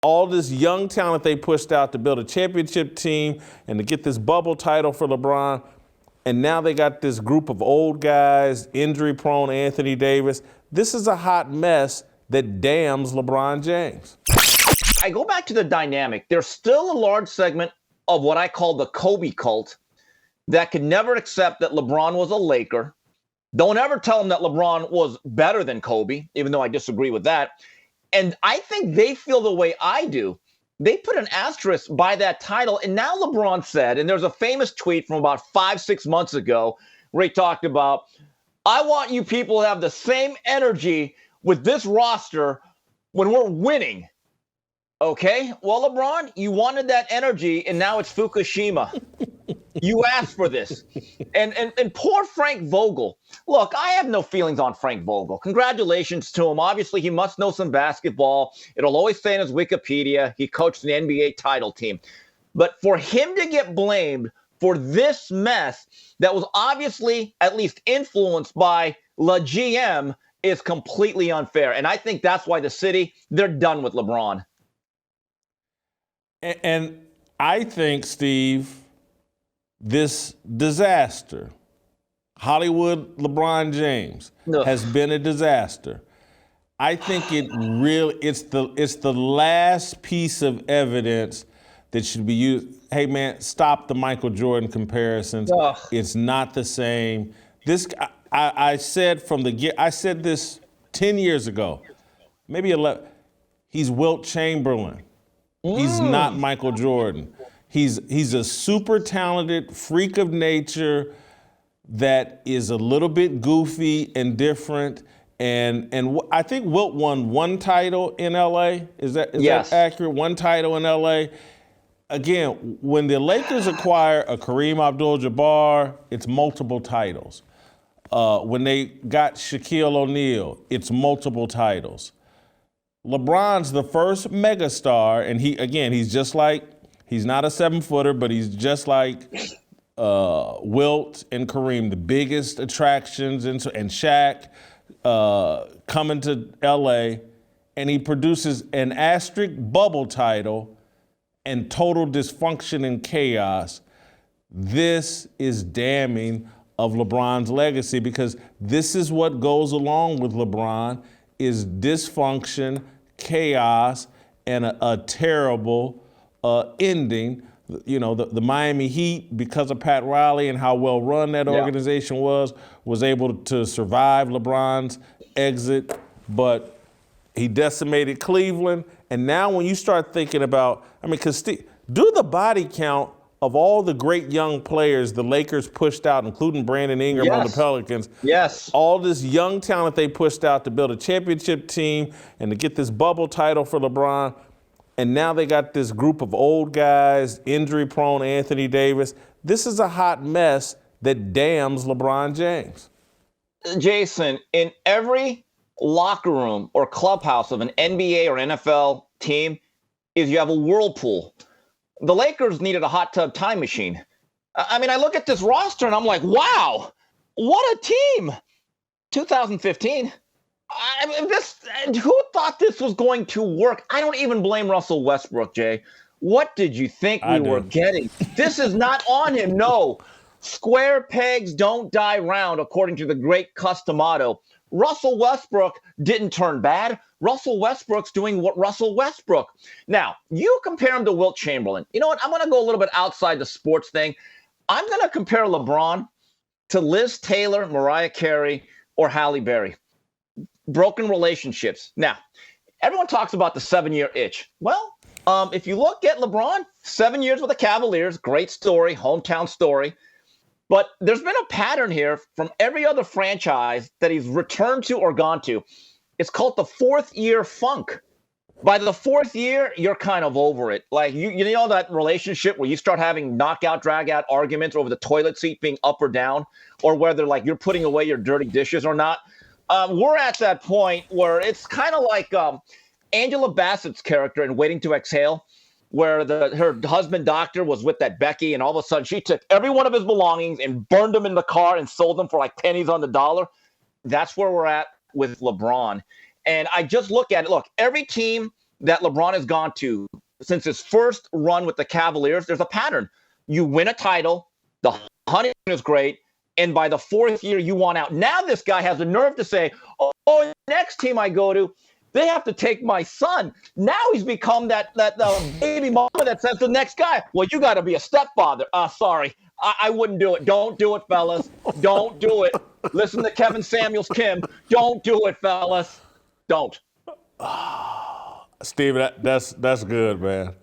all this young talent they pushed out to build a championship team and to get this bubble title for LeBron. And now they got this group of old guys, injury-prone Anthony Davis. This is a hot mess that damns LeBron James. I go back to the dynamic. There's still a large segment of what I call the Kobe cult that could never accept that LeBron was a Laker. Don't ever tell them that LeBron was better than Kobe, even though I disagree with that. And I think they feel the way I do. They put an asterisk by that title. And now LeBron said, and there's a famous tweet from about 5-6 months ago where he talked about, I want you people to have the same energy with this roster when we're winning. Okay, well, LeBron, you wanted that energy, and now it's Fukushima. You asked for this. And poor Frank Vogel. Look, I have no feelings on Frank Vogel. Congratulations to him. Obviously, he must know some basketball. It'll always say in his Wikipedia, he coached the NBA title team. But for him to get blamed for this mess that was obviously at least influenced by La GM is completely unfair. And I think that's why the city, they're done with LeBron. And I think, Steve, this disaster, Hollywood LeBron James, has been a disaster. I think it's the last piece of evidence that should be used. Hey man, stop the Michael Jordan comparisons. Ugh. It's not the same. I said this 10 years ago, maybe 11. He's Wilt Chamberlain. He's not Michael Jordan. He's a super talented freak of nature that is a little bit goofy and different. And I think Wilt won one title in LA. Is that accurate? One title in LA. Again, when the Lakers acquire a Kareem Abdul-Jabbar, it's multiple titles. When they got Shaquille O'Neal, it's multiple titles. LeBron's the first megastar, and he's not a 7-footer, but he's just like Wilt and Kareem, the biggest attractions, and Shaq coming to LA, and he produces an asterisk bubble title and total dysfunction and chaos. This is damning of LeBron's legacy, because this is what goes along with LeBron, is dysfunction, chaos, and a terrible ending. You know, the Miami Heat, because of Pat Riley and how well run that organization was able to survive LeBron's exit, but he decimated Cleveland. And now when you start thinking about, because do the body count of all the great young players the Lakers pushed out, including Brandon Ingram on the Pelicans. Yes. All this young talent they pushed out to build a championship team and to get this bubble title for LeBron. And now they got this group of old guys, injury-prone Anthony Davis. This is a hot mess that damns LeBron James. Jason, in every locker room or clubhouse of an NBA or NFL team is you have a whirlpool. The Lakers needed a hot tub time machine. I look at this roster and I'm like, wow, what a team. 2015. Who thought this was going to work? I don't even blame Russell Westbrook, Jay. What did you think we were getting? This is not on him. No. Square pegs don't die round, according to the great Customato. Russell Westbrook didn't turn bad. Russell Westbrook's doing what Russell Westbrook. Now, you compare him to Wilt Chamberlain. You know what? I'm going to go a little bit outside the sports thing. I'm going to compare LeBron to Liz Taylor, Mariah Carey, or Halle Berry. Broken relationships. Now, everyone talks about the 7-year itch. Well, if you look at LeBron, 7 years with the Cavaliers, great story, hometown story. But there's been a pattern here from every other franchise that he's returned to or gone to. It's called the 4th year funk. By the 4th year, you're kind of over it. Like, you know that relationship where you start having knockout, drag-out arguments over the toilet seat being up or down, or whether, like, you're putting away your dirty dishes or not? We're at that point where it's kind of like Angela Bassett's character in Waiting to Exhale, where her husband doctor was with that Becky, and all of a sudden she took every one of his belongings and burned them in the car and sold them for like pennies on the dollar. That's where we're at with LeBron. And I just look at it. Look, every team that LeBron has gone to since his first run with the Cavaliers, there's a pattern. You win a title, the honeymoon is great, and by the fourth year, you want out. Now this guy has the nerve to say, oh, next team I go to, they have to take my son. Now he's become that baby mama that says to the next guy, well, you got to be a stepfather. Sorry, I wouldn't do it. Don't do it, fellas. Don't do it. Listen to Kevin Samuels, Kim. Don't do it, fellas. Don't. Steve, that's good, man.